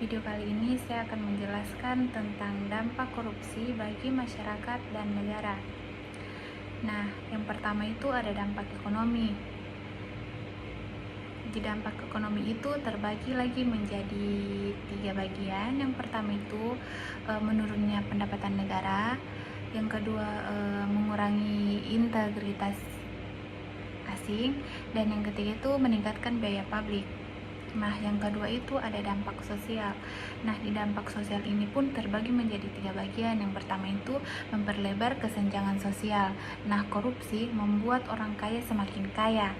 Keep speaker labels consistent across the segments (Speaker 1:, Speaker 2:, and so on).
Speaker 1: video kali ini saya akan menjelaskan tentang dampak korupsi bagi masyarakat dan negara. Nah, yang pertama itu ada dampak ekonomi. Di dampak ekonomi itu terbagi lagi menjadi 3 bagian. Yang pertama itu menurunnya pendapatan negara. Yang kedua mengurangi integritas asing. Dan yang ketiga itu meningkatkan biaya publik. Nah, yang kedua itu ada dampak sosial. Nah, di dampak sosial ini pun terbagi menjadi 3 bagian. Yang pertama itu memperlebar kesenjangan sosial. Nah, korupsi membuat orang kaya semakin kaya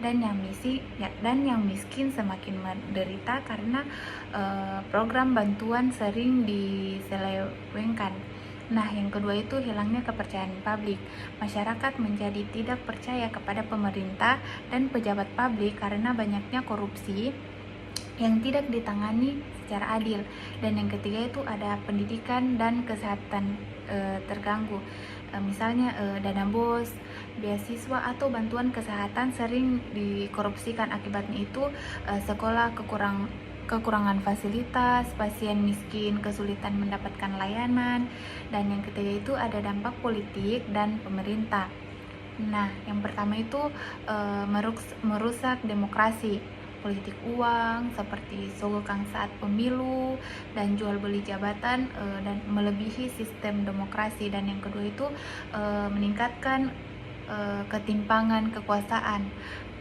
Speaker 1: dan yang miskin semakin menderita karena program bantuan sering diselewengkan. Nah, yang kedua itu hilangnya kepercayaan publik. Masyarakat menjadi tidak percaya kepada pemerintah dan pejabat publik karena banyaknya korupsi yang tidak ditangani secara adil. Dan yang ketiga itu ada pendidikan dan kesehatan terganggu. Misalnya dana BOS, beasiswa atau bantuan kesehatan sering dikorupsikan. Akibatnya itu sekolah kekurangan fasilitas, pasien miskin kesulitan mendapatkan layanan. Dan yang ketiga itu ada dampak politik dan pemerintah. Nah, yang pertama itu merusak demokrasi, politik uang seperti sogokang saat pemilu dan jual beli jabatan dan melebihi sistem demokrasi. Dan yang kedua itu meningkatkan ketimpangan kekuasaan.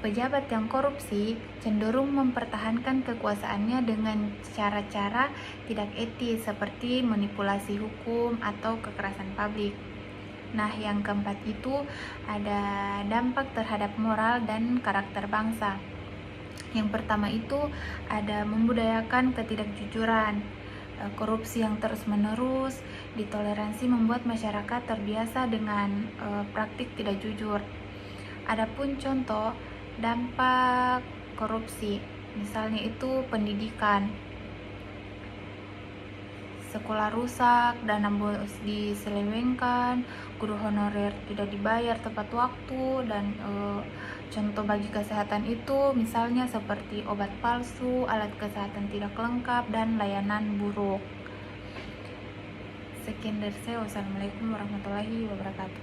Speaker 1: Pejabat yang korupsi cenderung mempertahankan kekuasaannya dengan cara-cara tidak etis seperti manipulasi hukum atau kekerasan publik. Nah, yang keempat itu ada dampak terhadap moral dan karakter bangsa. Yang pertama itu ada membudayakan ketidakjujuran. Korupsi yang terus-menerus ditoleransi membuat masyarakat terbiasa dengan praktik tidak jujur. Adapun contoh dampak korupsi, misalnya itu pendidikan, sekolah rusak, dana BOS diselewengkan, guru honorer tidak dibayar tepat waktu, dan contoh bagi kesehatan itu misalnya seperti obat palsu, alat kesehatan tidak lengkap, dan layanan buruk. Sekian dari saya. Wassalamualaikum warahmatullahi wabarakatuh.